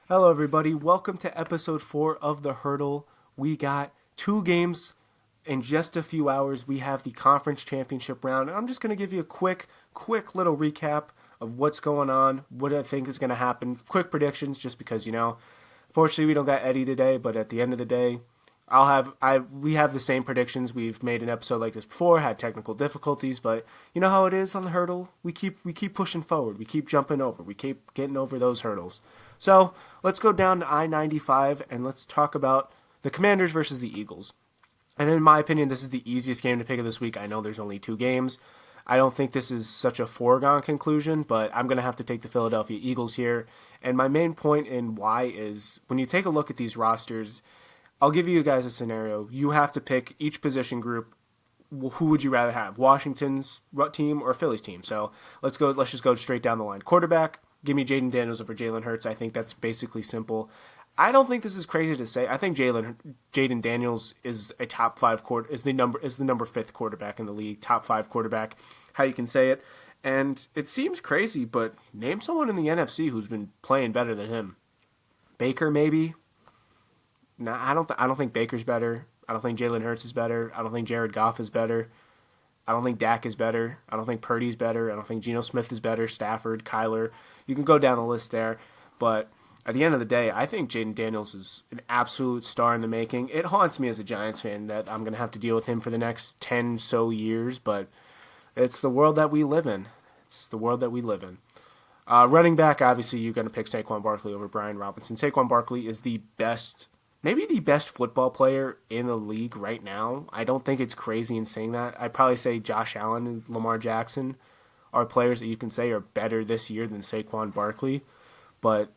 Hello, everybody. Welcome to episode 4 of The Hurdle. We got two games in just a few hours. We have the conference championship round, and I'm just going to give you a quick little recap of what's going on, what I think is going to happen, quick predictions, just because, fortunately we don't got Eddie today, but at the end of the day, we have the same predictions. We've made an episode like this before, had technical difficulties, but you know how it is on the hurdle. We keep pushing forward. We keep jumping over. We keep getting over those hurdles. So let's go down to I-95 and let's talk about the Commanders versus the Eagles. And in my opinion, this is the easiest game to pick of this week. I know there's only two games. I don't think this is such a foregone conclusion, but I'm going to have to take the Philadelphia Eagles here. And my main point in why is when you take a look at these rosters, I'll give you guys a scenario. You have to pick each position group. Who would you rather have, Washington's team or Philly's team? So let's go. Let's just go straight down the line. Quarterback, give me Jaden Daniels over Jalen Hurts. I think that's basically simple. I don't think this is crazy to say. I think Jaden Daniels is a top five is the number fifth quarterback in the league, top five quarterback, how you can say it. And it seems crazy, but name someone in the NFC who's been playing better than him. Baker maybe. No, I don't think Baker's better. I don't think Jalen Hurts is better. I don't think Jared Goff is better. I don't think Dak is better. I don't think Purdy's better. I don't think Geno Smith is better. Stafford, Kyler. You can go down the list there. But at the end of the day, I think Jaden Daniels is an absolute star in the making. It haunts me as a Giants fan that I'm going to have to deal with him for the next 10 so years. But it's the world that we live in. It's the world that we live in. Running back, obviously, you're going to pick Saquon Barkley over Brian Robinson. Saquon Barkley is maybe the best football player in the league right now. I don't think it's crazy in saying that. I'd probably say Josh Allen and Lamar Jackson are players that you can say are better this year than Saquon Barkley. But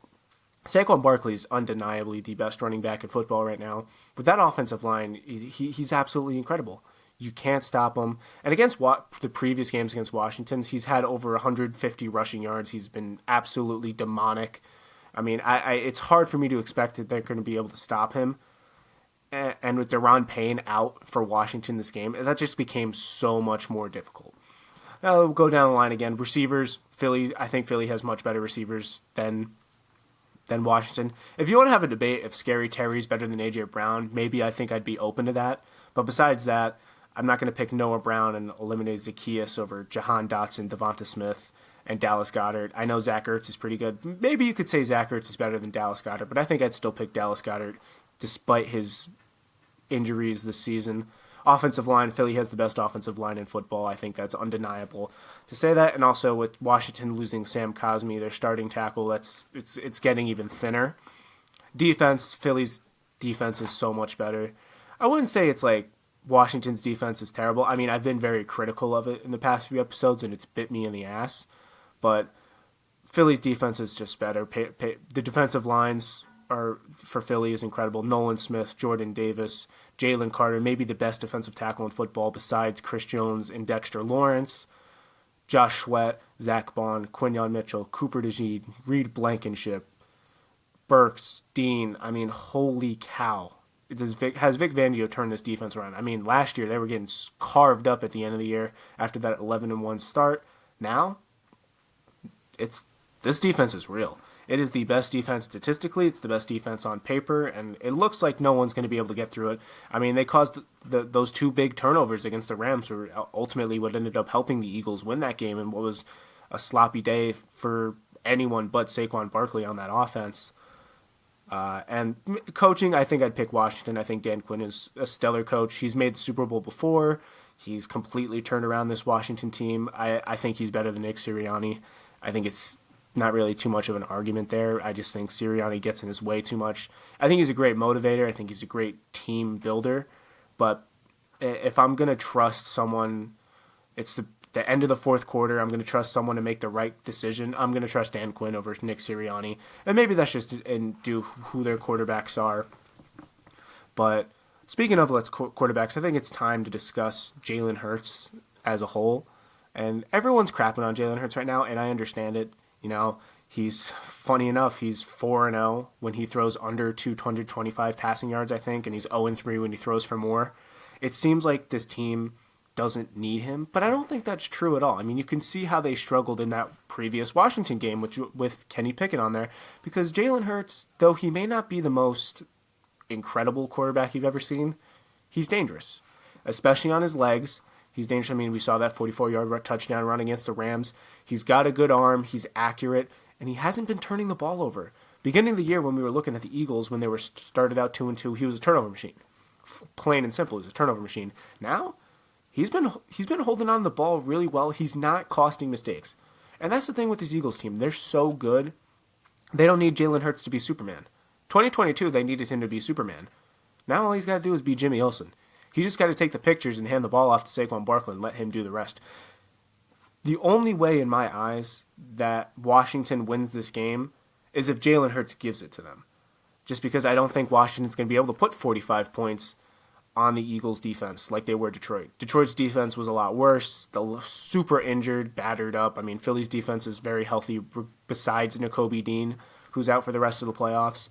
Saquon Barkley is undeniably the best running back in football right now. With that offensive line, he's absolutely incredible. You can't stop him. And against the previous games against Washington, he's had over 150 rushing yards. He's been absolutely demonic. I mean, it's hard for me to expect that they're going to be able to stop him. And with Deron Payne out for Washington this game, that just became so much more difficult. Now we'll go down the line again. Receivers, Philly. I think Philly has much better receivers than Washington. If you want to have a debate if Scary Terry's better than A.J. Brown, maybe I think I'd be open to that. But besides that, I'm not going to pick Noah Brown and eliminate Zacchaeus over Jahan Dotson, Devonta Smith, and Dallas Goedert. I know Zach Ertz is pretty good. Maybe you could say Zach Ertz is better than Dallas Goedert, but I think I'd still pick Dallas Goedert despite his injuries this season. Offensive line, Philly has the best offensive line in football. I think that's undeniable to say that. And also with Washington losing Sam Cosmi, their starting tackle, it's getting even thinner. Defense, Philly's defense is so much better. I wouldn't say it's like Washington's defense is terrible. I mean, I've been very critical of it in the past few episodes, and it's bit me in the ass. But Philly's defense is just better. The defensive lines for Philly is incredible. Nolan Smith, Jordan Davis, Jalen Carter, maybe the best defensive tackle in football besides Chris Jones and Dexter Lawrence. Josh Sweat, Zach Bond, Quinyon Mitchell, Cooper DeJean, Reed Blankenship, Burks, Dean. I mean, holy cow. Has Vic Fangio turned this defense around? I mean, last year they were getting carved up at the end of the year after that 11-1 start. Now, this defense is real. It is the best defense statistically. It's the best defense on paper, and it looks like no one's going to be able to get through it. I mean, they caused those two big turnovers against the Rams, were ultimately what ended up helping the Eagles win that game, and what was a sloppy day for anyone but Saquon Barkley on that offense. And coaching, I think I'd pick Washington. I think Dan Quinn is a stellar coach. He's made the Super Bowl before. He's completely turned around this Washington team. I think he's better than Nick Sirianni. I think it's not really too much of an argument there. I just think Sirianni gets in his way too much. I think he's a great motivator. I think he's a great team builder. But if I'm going to trust someone, it's the end of the fourth quarter, I'm going to trust someone to make the right decision. I'm going to trust Dan Quinn over Nick Sirianni. And maybe that's just due who their quarterbacks are. But speaking of quarterbacks, I think it's time to discuss Jalen Hurts as a whole. And everyone's crapping on Jalen Hurts right now, and I understand it. You know, he's funny enough, he's 4-0 when he throws under 225 passing yards, I think, and he's 0-3 when he throws for more. It seems like this team doesn't need him, but I don't think that's true at all. I mean, you can see how they struggled in that previous Washington game with Kenny Pickett on there, because Jalen Hurts, though he may not be the most incredible quarterback you've ever seen, he's dangerous, especially on his legs. He's dangerous. I mean, we saw that 44-yard touchdown run against the Rams. He's got a good arm. He's accurate, and he hasn't been turning the ball over. Beginning of the year, when we were looking at the Eagles, when they were started out 2-2, he was a turnover machine. Plain and simple, he was a turnover machine. Now, he's been holding on to the ball really well. He's not costing mistakes. And that's the thing with this Eagles team. They're so good. They don't need Jalen Hurts to be Superman. 2022, they needed him to be Superman. Now all he's got to do is be Jimmy Olsen. He just got to take the pictures and hand the ball off to Saquon Barkley and let him do the rest. The only way, in my eyes, that Washington wins this game is if Jalen Hurts gives it to them. Just because I don't think Washington's going to be able to put 45 points on the Eagles' defense like they were Detroit. Detroit's defense was a lot worse. Super injured, battered up. I mean, Philly's defense is very healthy besides Nakobe Dean, who's out for the rest of the playoffs.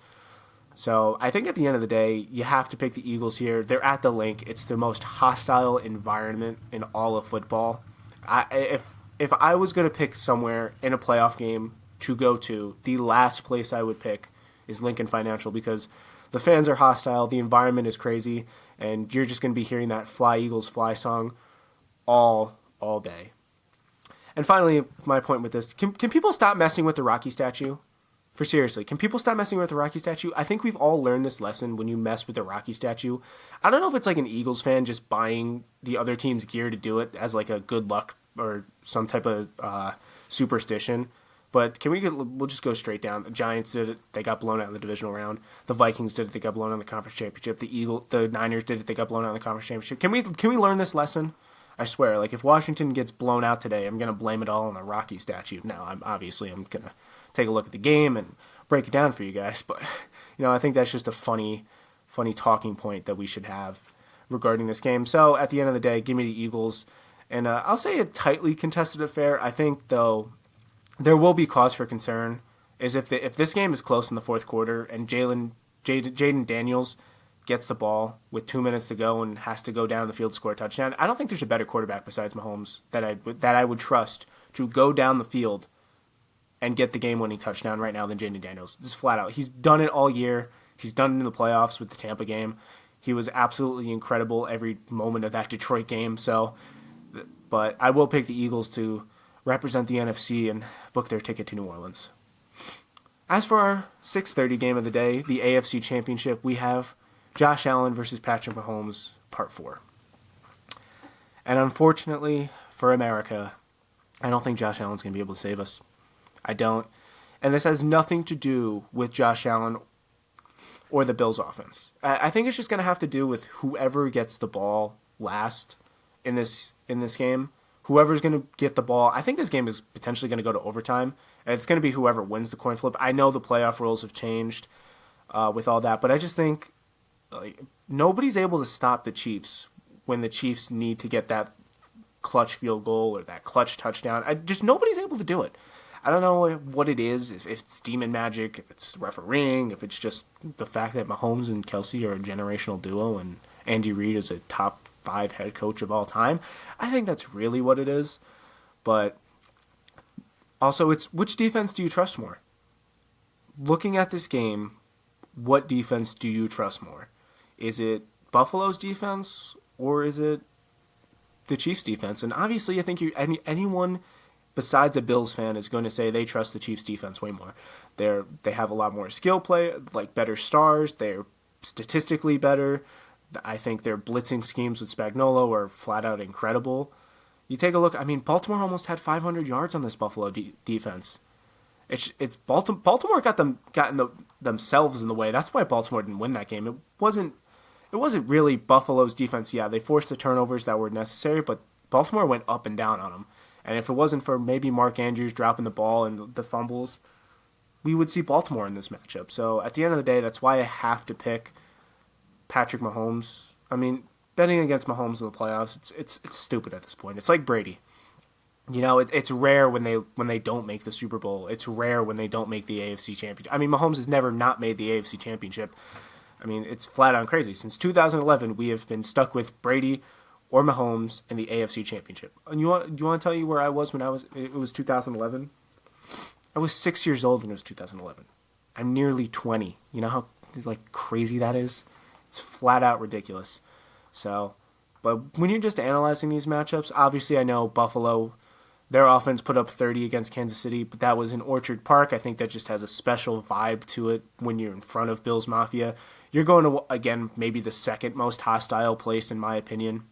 So I think at the end of the day, you have to pick the Eagles here. They're at the Link. It's the most hostile environment in all of football. If I was going to pick somewhere in a playoff game to go to, the last place I would pick is Lincoln Financial, because the fans are hostile, the environment is crazy, and you're just going to be hearing that Fly Eagles Fly song all day. And finally, my point with this, can people stop messing with the Rocky statue? For seriously, can people stop messing with the Rocky statue? I think we've all learned this lesson when you mess with the Rocky statue. I don't know if it's like an Eagles fan just buying the other team's gear to do it as like a good luck or some type of superstition. But we'll just go straight down. The Giants did it. They got blown out in the divisional round. The Vikings did it. They got blown out in the conference championship. The Niners did it. They got blown out in the conference championship. Can we learn this lesson? I swear, like if Washington gets blown out today, I'm going to blame it all on the Rocky statue. Now, I'm going to take a look at the game and break it down for you guys. But, I think that's just a funny talking point that we should have regarding this game. So at the end of the day, give me the Eagles. And I'll say a tightly contested affair. I think, though, there will be cause for concern is if this game is close in the fourth quarter and Jaden Daniels gets the ball with 2 minutes to go and has to go down the field to score a touchdown. I don't think there's a better quarterback besides Mahomes that I would trust to go down the field and get the game-winning touchdown right now than Jaden Daniels. Just flat out. He's done it all year. He's done it in the playoffs with the Tampa game. He was absolutely incredible every moment of that Detroit game. But I will pick the Eagles to represent the NFC and book their ticket to New Orleans. As for our 6:30 game of the day, the AFC Championship, we have Josh Allen versus Patrick Mahomes, Part 4. And unfortunately for America, I don't think Josh Allen's going to be able to save us. I don't. And this has nothing to do with Josh Allen or the Bills' offense. I think it's just going to have to do with whoever gets the ball last in this game. Whoever's going to get the ball, I think this game is potentially going to go to overtime, and it's going to be whoever wins the coin flip. I know the playoff rules have changed with all that, but I just think nobody's able to stop the Chiefs when the Chiefs need to get that clutch field goal or that clutch touchdown. Nobody's able to do it. I don't know what it is, if it's demon magic, if it's refereeing, if it's just the fact that Mahomes and Kelsey are a generational duo and Andy Reid is a top 5 head coach of all time. I think that's really what it is. But also, it's which defense do you trust more? Looking at this game, what defense do you trust more? Is it Buffalo's defense or is it the Chiefs' defense? And obviously, I think anyone besides a Bills fan is going to say they trust the Chiefs' defense way more. They have a lot more skill play, like better stars. They're statistically better. I think their blitzing schemes with Spagnuolo are flat out incredible. You take a look. I mean, Baltimore almost had 500 yards on this Buffalo defense. It's Baltimore got themselves in the way. That's why Baltimore didn't win that game. It wasn't really Buffalo's defense. Yeah, they forced the turnovers that were necessary, but Baltimore went up and down on them. And if it wasn't for maybe Mark Andrews dropping the ball and the fumbles, we would see Baltimore in this matchup. So at the end of the day, that's why I have to pick Patrick Mahomes. I mean, betting against Mahomes in the playoffs, it's stupid at this point. It's like Brady. It's rare when they don't make the Super Bowl. It's rare when they don't make the AFC Championship. I mean, Mahomes has never not made the AFC Championship. I mean, it's flat out crazy. Since 2011, we have been stuck with Brady or Mahomes in the AFC Championship. And you want to tell you where I was when it was 2011? I was 6 years old when it was 2011. I'm nearly 20. You know how like crazy that is? It's flat out ridiculous. So, but when you're just analyzing these matchups, obviously I know Buffalo, their offense put up 30 against Kansas City, but that was in Orchard Park. I think that just has a special vibe to it when you're in front of Bills Mafia. You're going to, again, maybe the second most hostile place, in my opinion,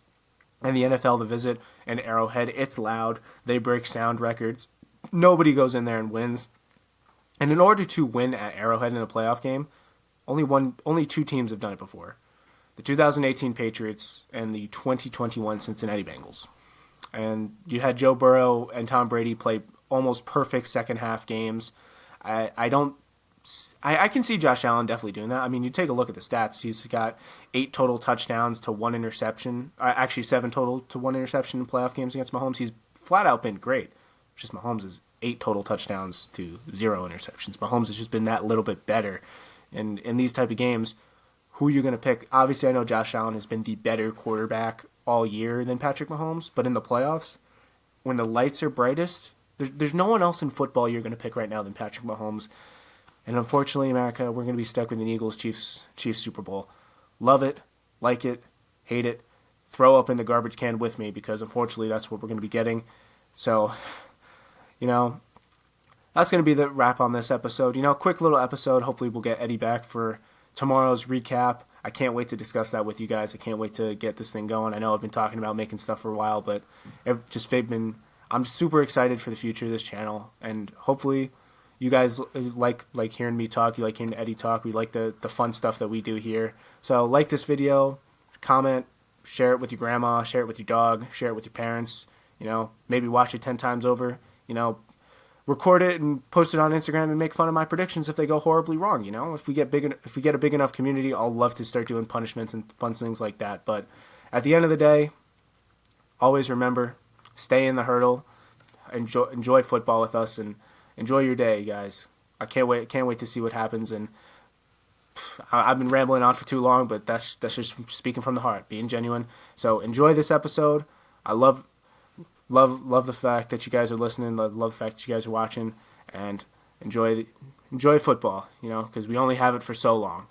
in the NFL to visit, and Arrowhead. It's loud. They break sound records. Nobody goes in there and wins. And in order to win at Arrowhead in a playoff game, only two teams have done it before. The 2018 Patriots and the 2021 Cincinnati Bengals. And you had Joe Burrow and Tom Brady play almost perfect second half games. I can see Josh Allen definitely doing that. I mean, you take a look at the stats. He's got 8 total touchdowns to 1 interception. Actually, 7 total to 1 interception in playoff games against Mahomes. He's flat out been great. It's just Mahomes is 8 total touchdowns to 0 interceptions. Mahomes has just been that little bit better. And in these type of games, who are you going to pick? Obviously, I know Josh Allen has been the better quarterback all year than Patrick Mahomes, but in the playoffs, when the lights are brightest, there's no one else in football you're going to pick right now than Patrick Mahomes. And unfortunately, America, we're going to be stuck with an Eagles-Chiefs Super Bowl. Love it, like it, hate it, throw up in the garbage can with me, because unfortunately that's what we're going to be getting. So, that's going to be the wrap on this episode. Quick little episode. Hopefully we'll get Eddie back for tomorrow's recap. I can't wait to discuss that with you guys. I can't wait to get this thing going. I know I've been talking about making stuff for a while, but I'm super excited for the future of this channel, and hopefully you guys like hearing me talk. You like hearing Eddie talk. We like the fun stuff that we do here. So like this video, comment, share it with your grandma, share it with your dog, share it with your parents. Maybe watch it 10 times over. Record it and post it on Instagram and make fun of my predictions if they go horribly wrong. If we get a big enough community, I'll love to start doing punishments and fun things like that. But at the end of the day, always remember, stay in the hurdle, enjoy football with us, and enjoy your day, guys. I can't wait to see what happens. And I've been rambling on for too long, but that's just speaking from the heart, being genuine. So enjoy this episode. I love the fact that you guys are listening. Love the fact that you guys are watching, and enjoy football. Because we only have it for so long.